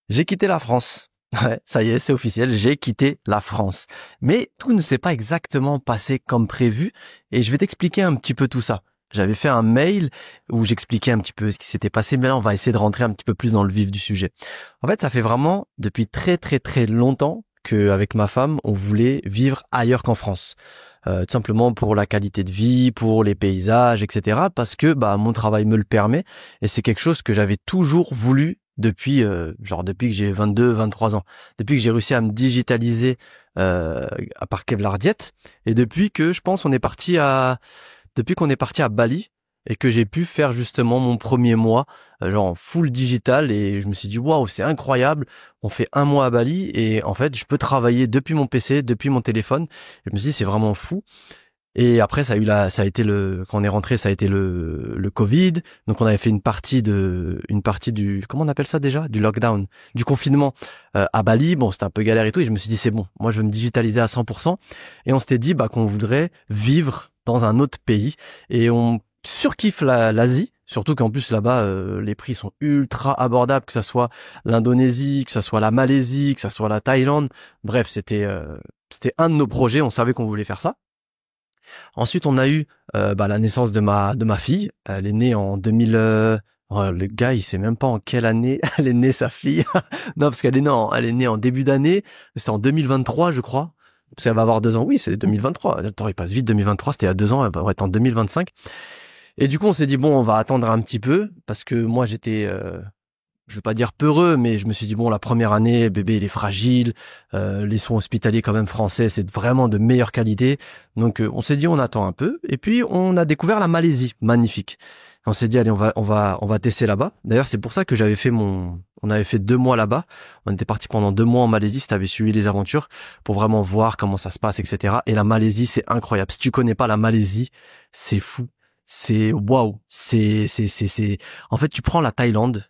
J'ai quitté la France. Ouais, ça y est, c'est officiel, j'ai quitté la France. Mais tout ne s'est pas exactement passé comme prévu et je vais t'expliquer un petit peu tout ça. J'avais fait un mail où j'expliquais un petit peu ce qui s'était passé, mais là on va essayer de rentrer un petit peu plus dans le vif du sujet. En fait, ça fait vraiment depuis très très très longtemps qu'avec ma femme, on voulait vivre ailleurs qu'en France. Tout simplement pour la qualité de vie, pour les paysages, etc. Parce que mon travail me le permet et c'est quelque chose que j'avais toujours voulu depuis que j'ai 22, 23 ans. Depuis que j'ai réussi à me digitaliser par Kevlar Diet et depuis qu'on est parti à Bali et que j'ai pu faire justement mon premier mois genre en full digital et je me suis dit waouh, c'est incroyable, on fait un mois à Bali et en fait je peux travailler depuis mon PC, depuis mon téléphone. Je me suis dit c'est vraiment fou. Et après quand on est rentré, ça a été le Covid. Donc on avait fait une partie du, comment on appelle ça déjà? Du lockdown, du confinement, à Bali. Bon, c'était un peu galère et tout. Et je me suis dit, c'est bon. Moi, je veux me digitaliser à 100%. Et on s'était dit, qu'on voudrait vivre dans un autre pays. Et on surkiffe l'Asie. Surtout qu'en plus là-bas, les prix sont ultra abordables, que ça soit l'Indonésie, que ça soit la Malaisie, que ça soit la Thaïlande. Bref, c'était un de nos projets. On savait qu'on voulait faire ça. Ensuite, on a eu la naissance de ma fille. Elle est née en 2000. Le gars, il sait même pas en quelle année elle est née sa fille. Non, parce elle est née en début d'année. C'est en 2023, je crois. Parce qu'elle va avoir 2 ans. Oui, c'est 2023. Attends, il passe vite. 2023, c'était il y a 2 ans. Elle va être en 2025. Et du coup, on s'est dit bon, on va attendre un petit peu parce que moi, j'étais je veux pas dire peureux, mais je me suis dit bon, la première année, bébé il est fragile, les soins hospitaliers quand même français, c'est vraiment de meilleure qualité. Donc on s'est dit on attend un peu, et puis on a découvert la Malaisie, magnifique. On s'est dit allez on va tester là-bas. D'ailleurs c'est pour ça que on avait fait 2 mois là-bas. On était parti pendant 2 mois en Malaisie, si t'avais suivi les aventures, pour vraiment voir comment ça se passe, etc. Et la Malaisie c'est incroyable. Si tu connais pas la Malaisie, c'est fou, c'est waouh, c'est. En fait tu prends la Thaïlande.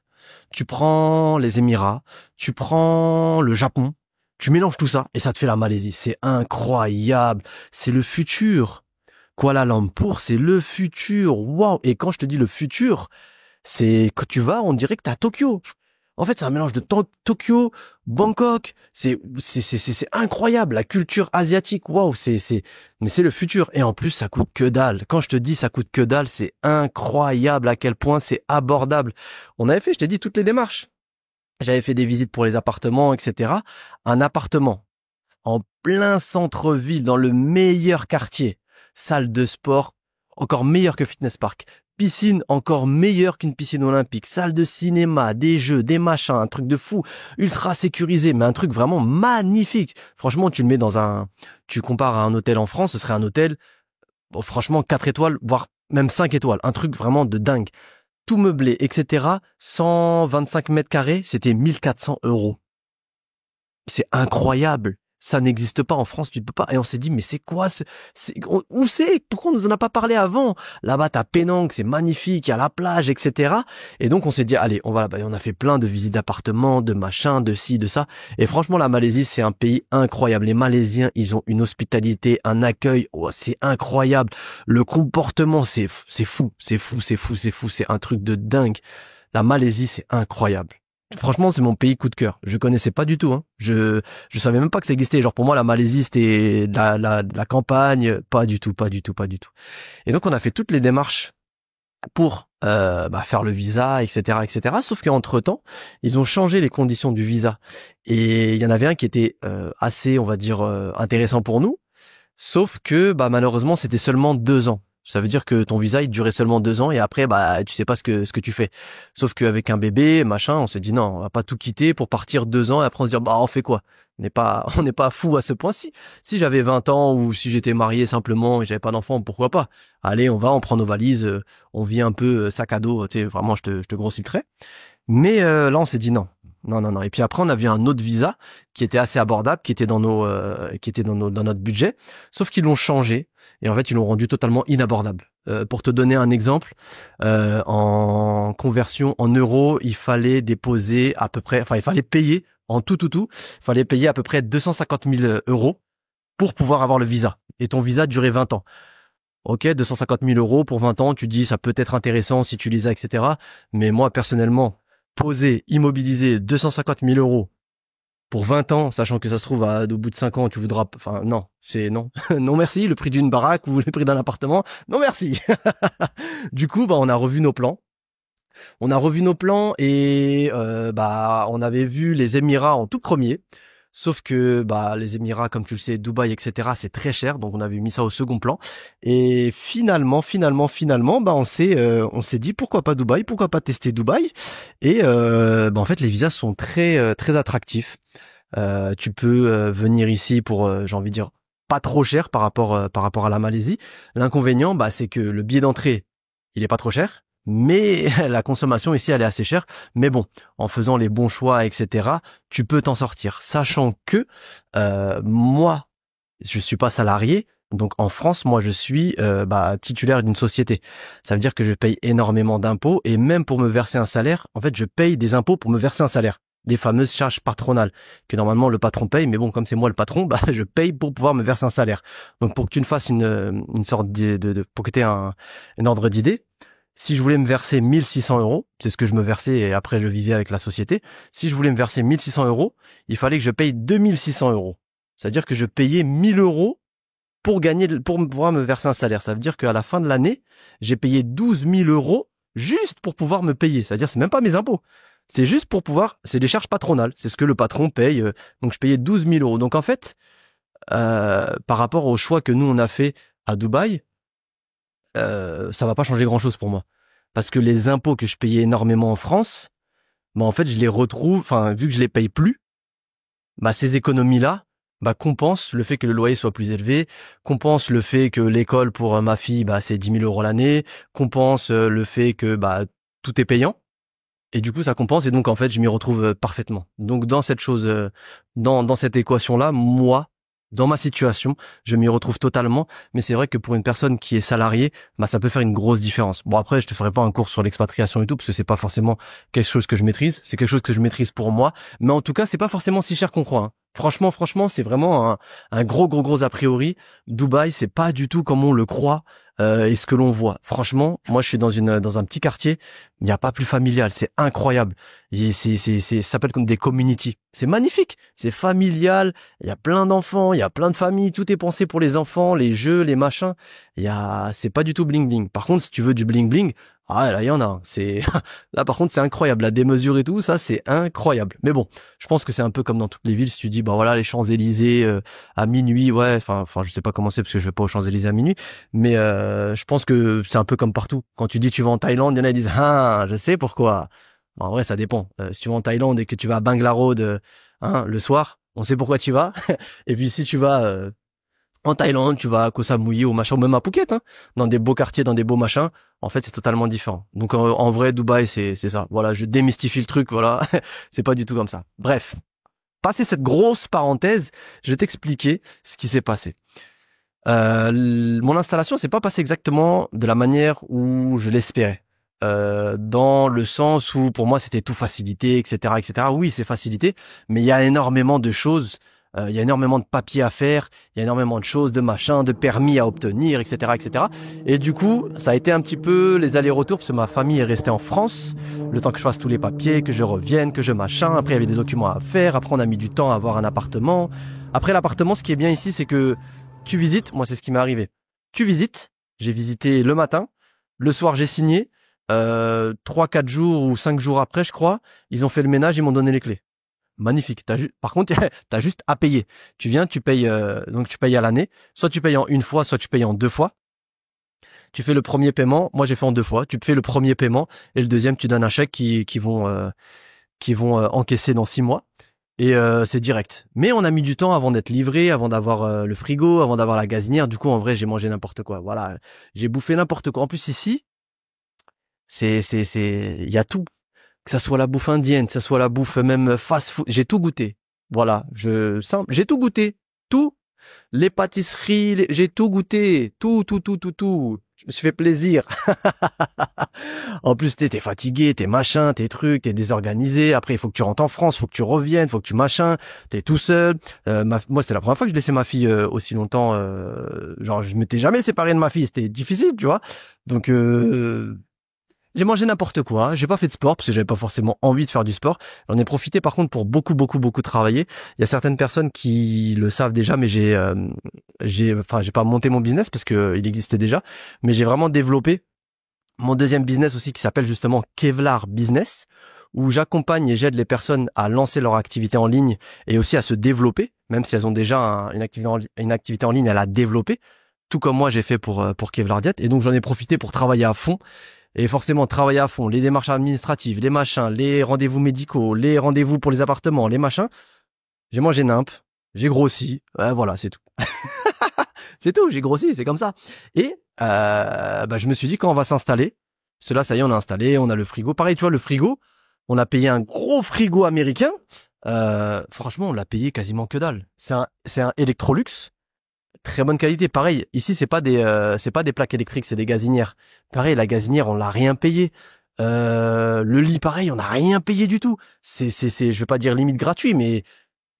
Tu prends les Émirats, tu prends le Japon, tu mélanges tout ça et ça te fait la Malaisie. C'est incroyable. C'est le futur. Kuala Lumpur, c'est le futur. Waouh. Et quand je te dis le futur, c'est quand tu vas, on dirait que t'es à Tokyo. En fait, c'est un mélange de Tokyo, Bangkok. C'est incroyable. La culture asiatique. Waouh. Mais c'est le futur. Et en plus, ça coûte que dalle. Quand je te dis ça coûte que dalle, c'est incroyable à quel point c'est abordable. On avait fait, je t'ai dit, toutes les démarches. J'avais fait des visites pour les appartements, etc. Un appartement en plein centre-ville, dans le meilleur quartier. Salle de sport, encore meilleure que Fitness Park. Piscine encore meilleure qu'une piscine olympique, salle de cinéma, des jeux, des machins, un truc de fou, ultra sécurisé, mais un truc vraiment magnifique. Franchement, tu compares à un hôtel en France, ce serait un hôtel, bon, franchement, 4 étoiles, voire même 5 étoiles. Un truc vraiment de dingue. Tout meublé, etc. 125 mètres carrés, c'était 1400 €. C'est incroyable. Ça n'existe pas en France, tu ne peux pas. Et on s'est dit, mais c'est quoi où c'est? Pourquoi on nous en a pas parlé avant? Là-bas, t'as Penang, c'est magnifique, il y a la plage, etc. Et donc, on s'est dit, allez, on va là-bas. Et on a fait plein de visites d'appartements, de machins, de ci, de ça. Et franchement, la Malaisie, c'est un pays incroyable. Les Malaisiens, ils ont une hospitalité, un accueil, c'est incroyable. Le comportement, c'est fou. C'est un truc de dingue. La Malaisie, c'est incroyable. Franchement, c'est mon pays coup de cœur. Je connaissais pas du tout, hein. Je savais même pas que ça existait. Genre, pour moi, la Malaisie, c'était de la campagne. Pas du tout. Et donc, on a fait toutes les démarches pour, faire le visa, etc., etc. Sauf qu'entre-temps, ils ont changé les conditions du visa. Et il y en avait un qui était, assez, on va dire, intéressant pour nous. Sauf que, malheureusement, c'était seulement 2 ans. Ça veut dire que ton visa, il durait seulement 2 ans et après, tu sais pas ce que tu fais. Sauf qu'avec un bébé, machin, on s'est dit non, on va pas tout quitter pour partir 2 ans et après on se dire, on fait quoi? On n'est pas fou à ce point. Si j'avais 20 ans ou si j'étais marié simplement et j'avais pas d'enfant, pourquoi pas? Allez, on prend nos valises, on vit un peu sac à dos, tu sais, vraiment, je te grossis le trait. Mais, là, on s'est dit non. Non. Et puis après, on a vu un autre visa qui était assez abordable, qui était dans notre budget. Sauf qu'ils l'ont changé. Et en fait, ils l'ont rendu totalement inabordable. Pour te donner un exemple, en conversion en euros, il fallait payer en tout, il fallait payer à peu près 250 000 € pour pouvoir avoir le visa. Et ton visa durait 20 ans. Ok, 250 000 € pour 20 ans, tu dis ça peut être intéressant si tu les as, etc. Mais moi, personnellement, poser, immobiliser 250 000 euros pour 20 ans, sachant que ça se trouve au bout de 5 ans, tu voudras, enfin, non, c'est non. Non merci, le prix d'une baraque ou le prix d'un appartement, non merci. Du coup, bah, on a revu nos plans. Et on avait vu les Émirats en tout premier. Sauf que bah les Émirats, comme tu le sais, Dubaï, etc., c'est très cher, donc on avait mis ça au second plan. Et finalement, bah on s'est dit pourquoi pas Dubaï, pourquoi pas tester Dubaï. Et en fait, les visas sont très attractifs. Tu peux venir ici pour, j'ai envie de dire, pas trop cher par rapport à la Malaisie. L'inconvénient, bah c'est que le billet d'entrée, il est pas trop cher. Mais la consommation ici, elle est assez chère. Mais bon, en faisant les bons choix, etc., tu peux t'en sortir. Sachant que moi, je suis pas salarié. Donc en France, moi, je suis titulaire d'une société. Ça veut dire que je paye énormément d'impôts. Et même pour me verser un salaire, en fait, je paye des impôts pour me verser un salaire. Les fameuses charges patronales que normalement le patron paye. Mais bon, comme c'est moi le patron, bah je paye pour pouvoir me verser un salaire. Donc pour que tu ne fasses une sorte pour que tu aies un ordre d'idée, si je voulais me verser 1600 euros, c'est ce que je me versais et après je vivais avec la société. Si je voulais me verser 1600 euros, il fallait que je paye 2600 euros. C'est-à-dire que je payais 1000 euros pour pouvoir me verser un salaire. Ça veut dire qu'à la fin de l'année, j'ai payé 12 000 euros juste pour pouvoir me payer. C'est-à-dire, c'est même pas mes impôts. C'est juste pour pouvoir, c'est des charges patronales. C'est ce que le patron paye. Donc, je payais 12 000 euros. Donc, en fait, par rapport au choix que nous, on a fait à Dubaï, ça va pas changer grand-chose pour moi. Parce que les impôts que je payais énormément en France, bah en fait, je les retrouve, enfin, vu que je les paye plus, bah ces économies-là, bah compensent le fait que le loyer soit plus élevé, compensent le fait que l'école pour ma fille, bah c'est 10 000 euros l'année, compensent le fait que bah tout est payant. Et du coup, ça compense et donc en fait, je m'y retrouve parfaitement. Donc dans cette chose, dans cette équation-là, moi, dans ma situation, je m'y retrouve totalement. Mais c'est vrai que pour une personne qui est salariée, bah ça peut faire une grosse différence. Bon après, je te ferai pas un cours sur l'expatriation et tout parce que c'est pas forcément quelque chose que je maîtrise. C'est quelque chose que je maîtrise pour moi. Mais en tout cas, c'est pas forcément si cher qu'on croit, hein. Franchement, c'est vraiment un gros a priori. Dubaï, c'est pas du tout comme on le croit et ce que l'on voit. Franchement, moi, je suis dans un petit quartier. Il n'y a pas plus familial. C'est incroyable. Et ça s'appelle comme des community. C'est magnifique. C'est familial. Il y a plein d'enfants. Il y a plein de familles. Tout est pensé pour les enfants, les jeux, les machins. C'est pas du tout bling bling. Par contre, si tu veux du bling bling, ah, là, il y en a. Là, par contre, c'est incroyable. La démesure et tout, ça, c'est incroyable. Mais bon, je pense que c'est un peu comme dans toutes les villes. Si tu dis, bah voilà, les Champs-Élysées, à minuit, ouais, enfin, je sais pas comment c'est parce que je vais pas aux Champs-Élysées à minuit. Mais, je pense que c'est un peu comme partout. Quand tu dis tu vas en Thaïlande, il y en a qui disent, ah, je sais pourquoi. Bon, en vrai, ça dépend. Si tu vas en Thaïlande et que tu vas à Bangalore, le soir, on sait pourquoi tu vas. Et puis, si tu vas, en Thaïlande, tu vas à Koh Samui ou machin, ou même à Phuket, hein, dans des beaux quartiers, dans des beaux machins. En fait, c'est totalement différent. Donc, en vrai, Dubaï, c'est ça. Voilà, je démystifie le truc, voilà. C'est pas du tout comme ça. Bref. Passé cette grosse parenthèse, je vais t'expliquer ce qui s'est passé. Mon installation s'est pas passée exactement de la manière où je l'espérais. Dans le sens où, pour moi, c'était tout facilité, etc., etc. Oui, c'est facilité, mais il y a énormément de choses. Il y a énormément de papiers à faire, il y a énormément de choses, de machins, de permis à obtenir, etc., etc. Et du coup, ça a été un petit peu les allers-retours parce que ma famille est restée en France, le temps que je fasse tous les papiers, que je revienne, que je machin. Après, il y avait des documents à faire. Après, on a mis du temps à avoir un appartement. Après, l'appartement, ce qui est bien ici, c'est que tu visites. Moi, c'est ce qui m'est arrivé. Tu visites. J'ai visité le matin. Le soir, j'ai signé. 3-4 jours ou 5 jours après, je crois, ils ont fait le ménage, ils m'ont donné les clés. Magnifique. Par contre, t'as juste à payer. Tu viens, tu payes, donc tu payes à l'année. Soit tu payes en une fois, soit tu payes en deux fois. Tu fais le premier paiement. Moi, j'ai fait en deux fois. Tu fais le premier paiement et le deuxième, tu donnes un chèque qui vont encaisser dans 6 mois. Et c'est direct. Mais on a mis du temps avant d'être livré, avant d'avoir le frigo, avant d'avoir la gazinière. Du coup, en vrai, j'ai mangé n'importe quoi. Voilà, j'ai bouffé n'importe quoi. En plus ici, il y a tout. Que ça soit la bouffe indienne, que ça soit la bouffe même fast-food, j'ai tout goûté. Voilà, j'ai tout goûté, tout, les pâtisseries, j'ai tout goûté, tout. Je me suis fait plaisir. En plus, t'es fatigué, t'es machin, t'es trucs, t'es désorganisé. Après, il faut que tu rentres en France, faut que tu reviennes, faut que tu machin. T'es tout seul. Moi, c'était la première fois que je laissais ma fille aussi longtemps. Genre, je m'étais jamais séparé de ma fille. C'était difficile, tu vois. Donc, J'ai mangé n'importe quoi. J'ai pas fait de sport parce que j'avais pas forcément envie de faire du sport. J'en ai profité par contre pour beaucoup travailler. Il y a certaines personnes qui le savent déjà, mais j'ai pas monté mon business parce que il existait déjà, mais j'ai vraiment développé mon deuxième business aussi qui s'appelle justement Kevlar Business, où j'accompagne et j'aide les personnes à lancer leur activité en ligne et aussi à se développer, même si elles ont déjà une activité en ligne à la développer, tout comme moi j'ai fait pour Kevlar Diet. Et donc j'en ai profité pour travailler à fond. Et forcément, travailler à fond, les démarches administratives, les machins, les rendez-vous médicaux, les rendez-vous pour les appartements, les machins. J'ai mangé nimp, j'ai grossi, voilà, c'est tout. C'est tout, j'ai grossi, c'est comme ça. Et je me suis dit quand on va s'installer, cela ça y est, on a installé, on a le frigo. Pareil, tu vois, le frigo, on a payé un gros frigo américain. Franchement, on l'a payé quasiment que dalle. C'est un Electrolux, très bonne qualité. Pareil, ici c'est pas des plaques électriques, c'est des gazinières. Pareil, la gazinière, on l'a rien payé. Le lit, pareil, on n'a rien payé du tout. Je vais pas dire limite gratuit, mais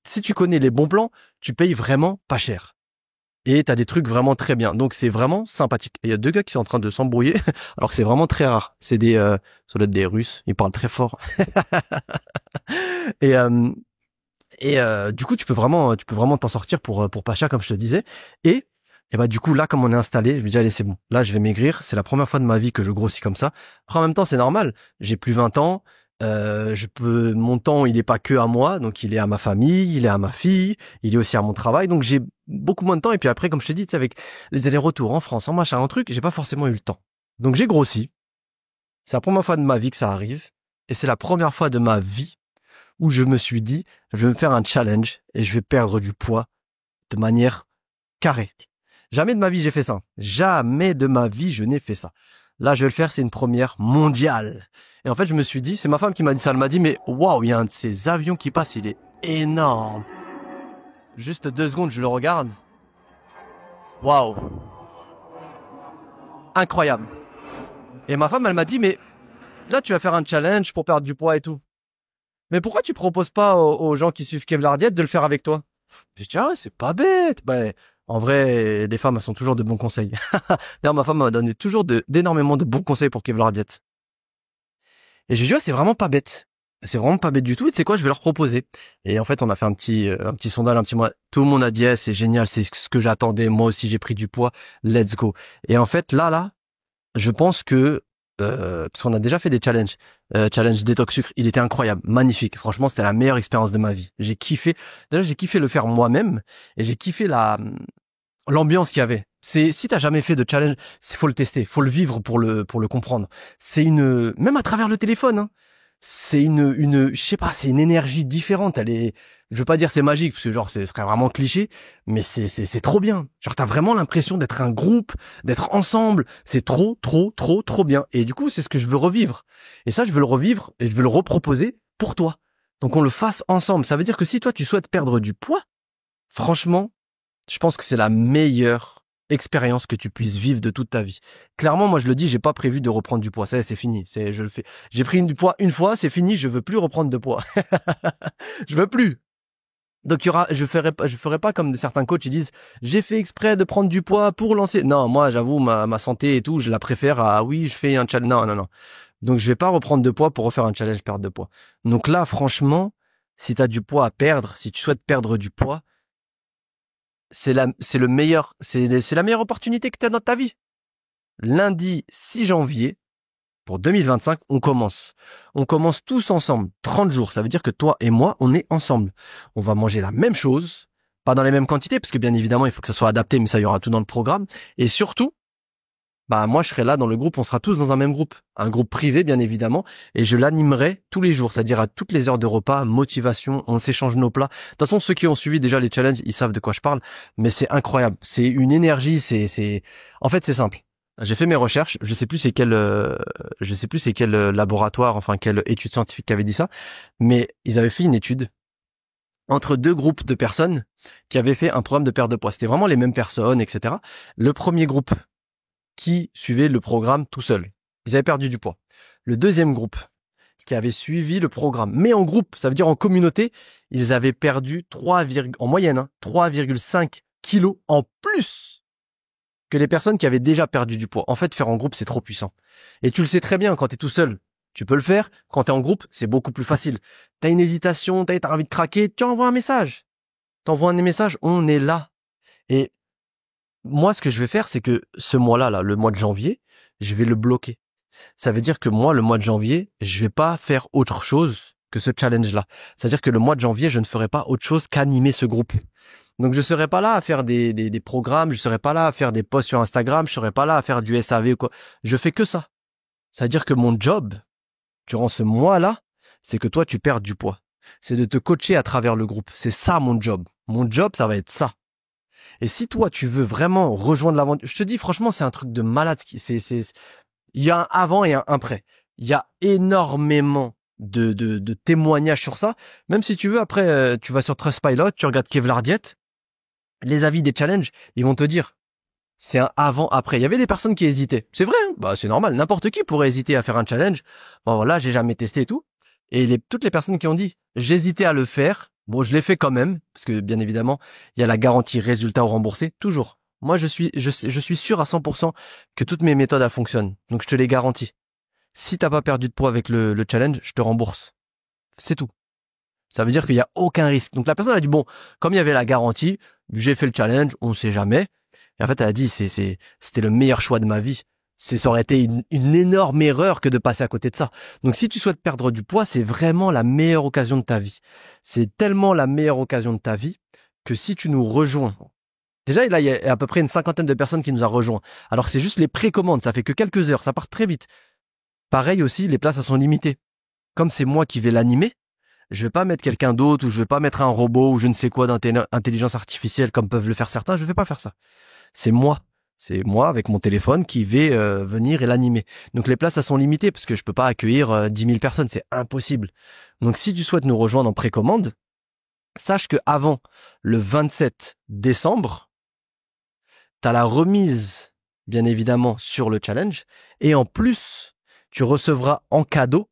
si tu connais les bons plans, tu payes vraiment pas cher. Et t'as des trucs vraiment très bien. Donc c'est vraiment sympathique. Il y a deux gars qui sont en train de s'embrouiller, alors que c'est vraiment très rare. C'est ça doit être des Russes. Ils parlent très fort. Et du coup, tu peux vraiment t'en sortir pour pas cher, comme je te disais. Et bah du coup là, comme on est installé, je me dis allez c'est bon. Là, je vais maigrir. C'est la première fois de ma vie que je grossis comme ça. Après, en même temps, c'est normal. J'ai plus 20 ans. Mon temps, il est pas que à moi, donc il est à ma famille, il est à ma fille, il est aussi à mon travail, donc j'ai beaucoup moins de temps. Et puis après, comme je t'ai dit, tu sais, avec les allers-retours en France, en machin, en truc, j'ai pas forcément eu le temps. Donc j'ai grossi. C'est la première fois de ma vie que ça arrive, et c'est la première fois de ma vie où je me suis dit, je vais me faire un challenge et je vais perdre du poids de manière carrée. Jamais de ma vie j'ai fait ça. Jamais de ma vie je n'ai fait ça. Là, je vais le faire, c'est une première mondiale. Et en fait, je me suis dit, c'est ma femme qui m'a dit ça, elle m'a dit, mais waouh, il y a un de ces avions qui passe, il est énorme. Juste 2 secondes, je le regarde. Waouh. Incroyable. Et ma femme, elle m'a dit, mais là, tu vas faire un challenge pour perdre du poids et tout. Mais pourquoi tu proposes pas aux gens qui suivent Kevlar Diet de le faire avec toi? Je dis, ah, c'est pas bête. Ben, en vrai, les femmes, elles sont toujours de bons conseils. D'ailleurs, ma femme m'a donné toujours d'énormément de bons conseils pour Kevlar Diet. Et je lui ai dit, ouais, c'est vraiment pas bête. C'est vraiment pas bête du tout. Et tu sais quoi, je vais leur proposer. Et en fait, on a fait un petit sondage, un petit mois. Tout le monde a dit, eh, c'est génial, c'est ce que j'attendais. Moi aussi, j'ai pris du poids. Let's go. Et en fait, là, je pense que, parce qu'on a déjà fait des challenges. Challenge détox sucre, il était incroyable, magnifique. Franchement, c'était la meilleure expérience de ma vie. J'ai kiffé. Déjà, j'ai kiffé le faire moi-même. Et j'ai kiffé l'ambiance qu'il y avait. Si t'as jamais fait de challenge, faut le tester, faut le vivre pour le comprendre. Même à travers le téléphone, hein, je sais pas, c'est une énergie différente. Je veux pas dire c'est magique parce que genre ce serait vraiment cliché, mais c'est trop bien. Genre t'as vraiment l'impression d'être un groupe, d'être ensemble. C'est trop bien. Et du coup, c'est ce que je veux revivre. Et ça, je veux le revivre et je veux le reproposer pour toi. Donc on le fasse ensemble. Ça veut dire que si toi tu souhaites perdre du poids, franchement, je pense que c'est la meilleure expérience que tu puisses vivre de toute ta vie. Clairement, moi je le dis, j'ai pas prévu de reprendre du poids. Ça, c'est fini. Je le fais. J'ai pris du poids une fois, c'est fini. Je veux plus reprendre de poids. Je veux plus. Donc je ferai pas comme certains coachs ils disent, j'ai fait exprès de prendre du poids pour lancer. Non, moi j'avoue ma santé et tout, je la préfère à oui, je fais un challenge. Non. Donc je vais pas reprendre de poids pour refaire un challenge perte de poids. Donc là, franchement, si tu as du poids à perdre, si tu souhaites perdre du poids, c'est la meilleure opportunité que tu as dans ta vie. Lundi 6 janvier, pour 2025, on commence. On commence tous ensemble, 30 jours. Ça veut dire que toi et moi, on est ensemble. On va manger la même chose, pas dans les mêmes quantités, parce que bien évidemment, il faut que ça soit adapté, mais ça, il y aura tout dans le programme. Et surtout, moi, je serai là dans le groupe, on sera tous dans un même groupe. Un groupe privé, bien évidemment, et je l'animerai tous les jours, c'est-à-dire à toutes les heures de repas, motivation, on s'échange nos plats. De toute façon, ceux qui ont suivi déjà les challenges, ils savent de quoi je parle, mais c'est incroyable. C'est une énergie, en fait, c'est simple. J'ai fait mes recherches, je sais plus c'est quel laboratoire, enfin quelle étude scientifique qui avait dit ça, mais ils avaient fait une étude entre deux groupes de personnes qui avaient fait un programme de perte de poids. C'était vraiment les mêmes personnes, etc. Le premier groupe qui suivait le programme tout seul, ils avaient perdu du poids. Le deuxième groupe qui avait suivi le programme, mais en groupe, ça veut dire en communauté, ils avaient perdu en moyenne, 3,5 kilos en plus. que les personnes qui avaient déjà perdu du poids. En fait, faire en groupe, c'est trop puissant. Et tu le sais très bien, quand t'es tout seul, tu peux le faire. Quand t'es en groupe, c'est beaucoup plus facile. T'as une hésitation, t'as envie de craquer, tu envoies un message. T'envoies un message, on est là. Et moi, ce que je vais faire, c'est que ce mois-là, le mois de janvier, je vais le bloquer. Ça veut dire que moi, le mois de janvier, je vais pas faire autre chose que ce challenge-là. C'est-à-dire que le mois de janvier, je ne ferai pas autre chose qu'animer ce groupe. Donc je serai pas là à faire des programmes, je serai pas là à faire des posts sur Instagram, je serai pas là à faire du SAV ou quoi. Je fais que ça. C'est-à-dire que mon job, durant ce mois-là, c'est que toi, tu perds du poids. C'est de te coacher à travers le groupe. C'est ça mon job. Mon job, ça va être ça. Et si toi, tu veux vraiment rejoindre l'aventure, je te dis franchement, c'est un truc de malade. Il y a un avant et un après. Il y a énormément de témoignages sur ça. Même si tu veux, après, tu vas sur Trustpilot, tu regardes Kevlar Diet, les avis des challenges, ils vont te dire, c'est un avant-après. Il y avait des personnes qui hésitaient. C'est vrai, hein, bah c'est normal. N'importe qui pourrait hésiter à faire un challenge. Bon voilà, j'ai jamais testé et tout. Et toutes les personnes qui ont dit, j'hésitais à le faire. Bon, je l'ai fait quand même, parce que bien évidemment, il y a la garantie résultat au remboursé, toujours. Moi, je suis sûr à 100% que toutes mes méthodes elles fonctionnent. Donc, je te les garantis. Si t'as pas perdu de poids avec le challenge, je te rembourse. C'est tout. Ça veut dire qu'il y a aucun risque. Donc, la personne a dit, bon, comme il y avait la garantie, j'ai fait le challenge, on sait jamais. Et en fait, elle a dit, c'était le meilleur choix de ma vie. Ça aurait été une énorme erreur que de passer à côté de ça. Donc, si tu souhaites perdre du poids, c'est vraiment la meilleure occasion de ta vie. C'est tellement la meilleure occasion de ta vie que si tu nous rejoins, déjà, là, il y a à peu près une 50aine de personnes qui nous a rejoints. Alors que c'est juste les précommandes, ça fait que quelques heures, ça part très vite. Pareil aussi, les places, elles sont limitées. Comme c'est moi qui vais l'animer, je vais pas mettre quelqu'un d'autre ou je vais pas mettre un robot ou je ne sais quoi d'intelligence artificielle comme peuvent le faire certains, je vais pas faire ça. C'est moi. C'est moi avec mon téléphone qui vais venir et l'animer. Donc les places, elles sont limitées parce que je peux pas accueillir 10 000 personnes, c'est impossible. Donc si tu souhaites nous rejoindre en précommande, sache que avant le 27 décembre, t'as la remise, bien évidemment, sur le challenge. Et en plus, tu recevras en cadeau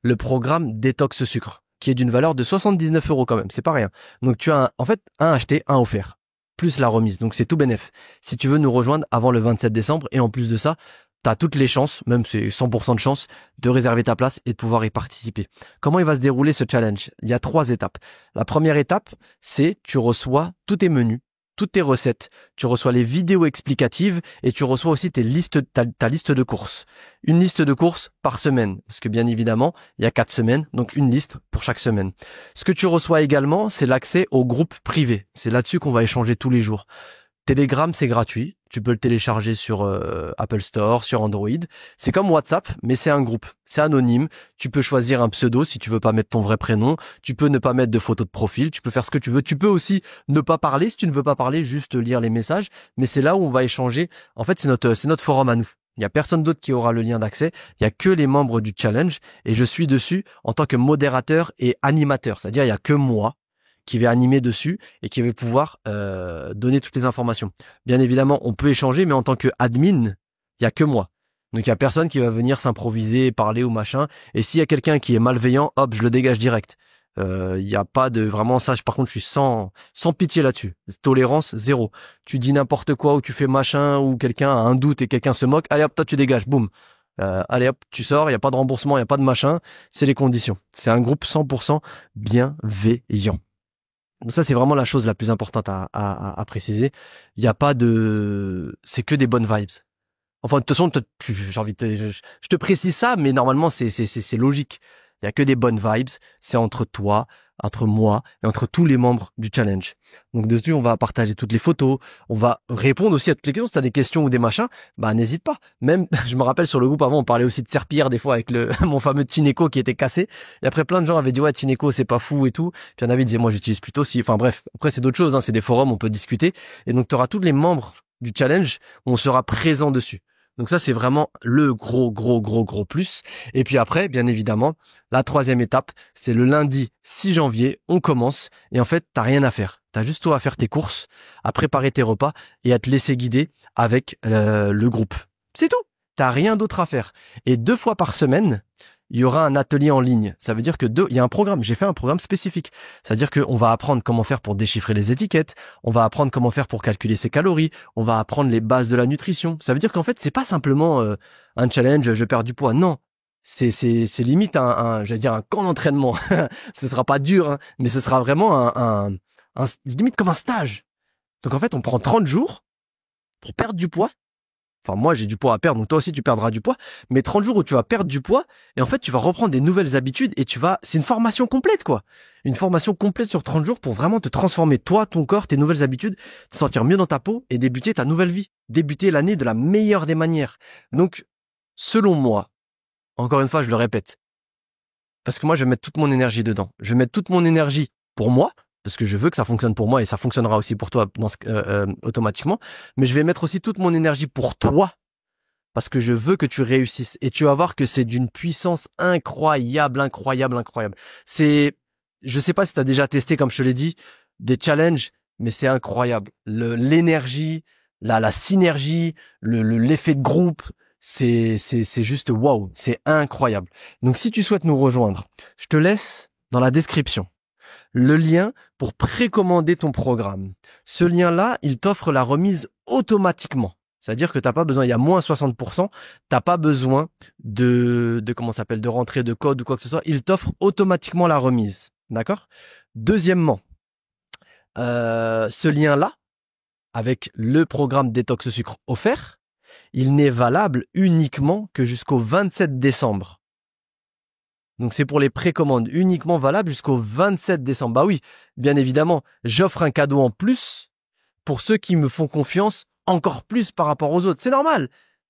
le programme Détox Sucre, qui est d'une valeur de 79 € quand même. C'est pas rien. Donc tu as en fait un acheté, un offert, plus la remise. Donc c'est tout bénef. Si tu veux nous rejoindre avant le 27 décembre, et en plus de ça, t'as toutes les chances, même c'est 100% de chance, de réserver ta place et de pouvoir y participer. Comment il va se dérouler ce challenge? Il y a 3 étapes. La première étape, c'est tu reçois tous tes menus, toutes tes recettes, tu reçois les vidéos explicatives et tu reçois aussi ta liste de courses. Une liste de courses par semaine, parce que bien évidemment, il y a 4 semaines, donc une liste pour chaque semaine. Ce que tu reçois également, c'est l'accès au groupe privé. C'est là-dessus qu'on va échanger tous les jours. Telegram, c'est gratuit. Tu peux le télécharger sur Apple Store, sur Android. C'est comme WhatsApp, mais c'est un groupe. C'est anonyme. Tu peux choisir un pseudo si tu veux pas mettre ton vrai prénom. Tu peux ne pas mettre de photo de profil. Tu peux faire ce que tu veux. Tu peux aussi ne pas parler si tu ne veux pas parler, juste lire les messages. Mais c'est là où on va échanger. En fait, c'est notre forum à nous. Il y a personne d'autre qui aura le lien d'accès. Il y a que les membres du challenge et je suis dessus en tant que modérateur et animateur. C'est-à-dire, il y a que moi qui vais animer dessus et qui va pouvoir donner toutes les informations. Bien évidemment, on peut échanger, mais en tant que admin, il y a que moi. Donc il y a personne qui va venir s'improviser, parler ou machin. Et s'il y a quelqu'un qui est malveillant, hop, je le dégage direct. Il y a pas de vraiment ça. Par contre, je suis sans pitié là-dessus. Tolérance zéro. Tu dis n'importe quoi ou tu fais machin ou quelqu'un a un doute et quelqu'un se moque. Allez hop, toi tu dégages, boum. Allez hop, tu sors. Il y a pas de remboursement, il y a pas de machin. C'est les conditions. C'est un groupe 100% bienveillant. Donc ça, c'est vraiment la chose la plus importante à préciser. Il n'y a pas c'est que des bonnes vibes. Enfin, de toute façon, je te précise ça, mais normalement, c'est logique. Il y a que des bonnes vibes. C'est entre toi, entre moi et entre tous les membres du challenge. Donc dessus, on va partager toutes les photos. On va répondre aussi à toutes les questions. Si tu as des questions ou des machins, bah n'hésite pas. Même, je me rappelle sur le groupe avant, on parlait aussi de serpillère des fois avec mon fameux Tineco qui était cassé. Et après, plein de gens avaient dit ouais, Tineco c'est pas fou et tout. Puis il y en avait qui disaient moi j'utilise plutôt si. Enfin bref, après c'est d'autres choses. Hein. C'est des forums, on peut discuter. Et donc tu auras tous les membres du challenge où on sera présent dessus. Donc ça, c'est vraiment le gros plus. Et puis après, bien évidemment, la 3e étape, c'est le lundi 6 janvier, on commence. Et en fait, t'as rien à faire. T'as juste toi à faire tes courses, à préparer tes repas et à te laisser guider avec le groupe. C'est tout. T'as rien d'autre à faire. Et 2 fois par semaine, il y aura un atelier en ligne. Ça veut dire que il y a un programme. J'ai fait un programme spécifique. C'est-à-dire qu'on va apprendre comment faire pour déchiffrer les étiquettes. On va apprendre comment faire pour calculer ses calories. On va apprendre les bases de la nutrition. Ça veut dire qu'en fait, c'est pas simplement un challenge, je perds du poids. Non. C'est limite j'allais dire un camp d'entraînement. Ce sera pas dur, hein, mais ce sera vraiment limite comme un stage. Donc en fait, on prend 30 jours pour perdre du poids. Enfin, moi, j'ai du poids à perdre, donc toi aussi, tu perdras du poids. Mais 30 jours où tu vas perdre du poids, et en fait, tu vas reprendre des nouvelles habitudes et c'est une formation complète, quoi. Une formation complète sur 30 jours pour vraiment te transformer, toi, ton corps, tes nouvelles habitudes, te sentir mieux dans ta peau et débuter ta nouvelle vie. Débuter l'année de la meilleure des manières. Donc, selon moi, encore une fois, je le répète, parce que moi, je vais mettre toute mon énergie dedans. Je vais mettre toute mon énergie pour moi, parce que je veux que ça fonctionne pour moi et ça fonctionnera aussi pour toi automatiquement. Mais je vais mettre aussi toute mon énergie pour toi, parce que je veux que tu réussisses. Et tu vas voir que c'est d'une puissance incroyable, incroyable, incroyable. Je sais pas si tu as déjà testé, comme je te l'ai dit, des challenges, mais c'est incroyable. L'énergie, la synergie, l'effet de groupe, c'est juste waouh, c'est incroyable. Donc si tu souhaites nous rejoindre, je te laisse dans la description le lien pour précommander ton programme. Ce lien-là, il t'offre la remise automatiquement. C'est-à-dire que t'as pas besoin, il y a moins 60%, t'as pas besoin de rentrer de code ou quoi que ce soit. Il t'offre automatiquement la remise. D'accord? Deuxièmement, ce lien-là, avec le programme Détox Sucre offert, il n'est valable uniquement que jusqu'au 27 décembre. Donc c'est pour les précommandes, uniquement valable jusqu'au 27 décembre. Bah oui, bien évidemment, j'offre un cadeau en plus pour ceux qui me font confiance encore plus par rapport aux autres. C'est normal.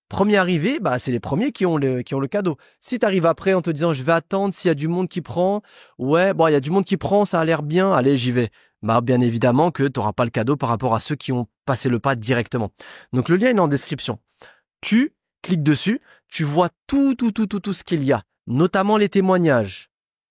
Premier arrivé, bah c'est les premiers qui ont le cadeau. Si t'arrives après en te disant je vais attendre s'il y a du monde qui prend, ouais, bon il y a du monde qui prend, ça a l'air bien, allez j'y vais. Bah bien évidemment que t'auras pas le cadeau par rapport à ceux qui ont passé le pas directement. Donc le lien est en description. Tu cliques dessus, tu vois tout ce qu'il y a, notamment les témoignages.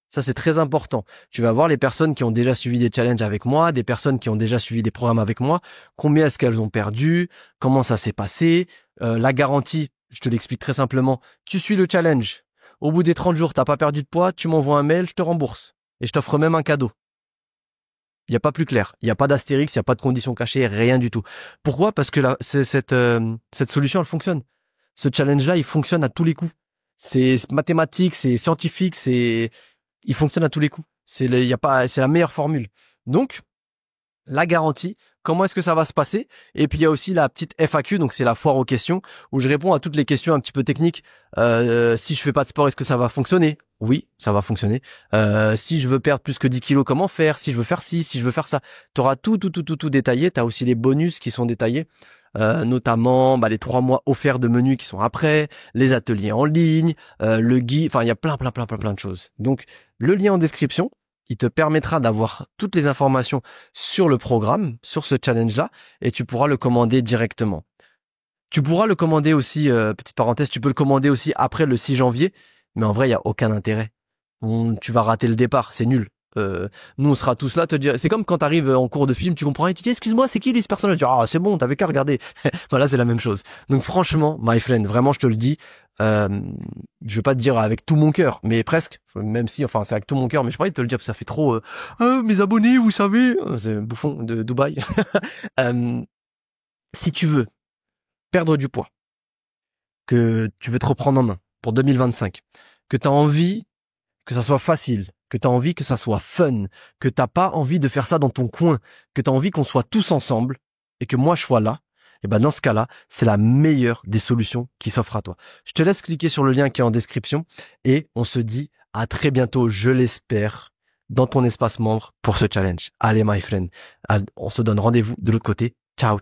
Ça, c'est très important. Tu vas voir les personnes qui ont déjà suivi des challenges avec moi, des personnes qui ont déjà suivi des programmes avec moi, combien est-ce qu'elles ont perdu, comment ça s'est passé, la garantie, je te l'explique très simplement. Tu suis le challenge. Au bout des 30 jours, t'as pas perdu de poids, tu m'envoies un mail, je te rembourse. Et je t'offre même un cadeau. Il n'y a pas plus clair. Il n'y a pas d'astérix, il n'y a pas de conditions cachées, rien du tout. Pourquoi? Parce que cette solution, elle fonctionne. Ce challenge-là, il fonctionne à tous les coups. C'est mathématique, c'est scientifique, il fonctionne à tous les coups. C'est la meilleure formule. Donc, la garantie, comment est-ce que ça va se passer? Et puis il y a aussi la petite FAQ, donc c'est la foire aux questions, où je réponds à toutes les questions un petit peu techniques. Si je fais pas de sport, est-ce que ça va fonctionner? Oui, ça va fonctionner. Si je veux perdre plus que 10 kilos, comment faire? Si je veux faire ci, si je veux faire ça. Tu auras tout détaillé. Tu as aussi les bonus qui sont détaillés. Notamment les 3 mois offerts de menus qui sont après, les ateliers en ligne, le guide, enfin il y a plein de choses. Donc le lien en description qui te permettra d'avoir toutes les informations sur le programme, sur ce challenge-là, et tu pourras le commander directement. Tu pourras le commander aussi, petite parenthèse, tu peux le commander aussi après le 6 janvier, mais en vrai il y a aucun intérêt. Tu vas rater le départ, c'est nul. Nous on sera tous là te dire, c'est comme quand t'arrives en cours de film, tu comprends et tu dis excuse-moi c'est qui ce personnage, c'est bon t'avais qu'à regarder. Voilà, c'est la même chose. Donc franchement my friend, vraiment je te le dis, je vais pas te dire avec tout mon cœur, mais presque, même si enfin c'est avec tout mon cœur, mais je pourrais te le dire parce que ça fait trop mes abonnés vous savez, c'est bouffon de Dubaï. Si tu veux perdre du poids, que tu veux te reprendre en main pour 2025, que tu as envie que ça soit facile, que tu as envie que ça soit fun, que t'as pas envie de faire ça dans ton coin, que tu as envie qu'on soit tous ensemble et que moi je sois là, et ben dans ce cas-là, c'est la meilleure des solutions qui s'offre à toi. Je te laisse cliquer sur le lien qui est en description et on se dit à très bientôt, je l'espère, dans ton espace membre pour ce challenge. Allez my friend, on se donne rendez-vous de l'autre côté. Ciao.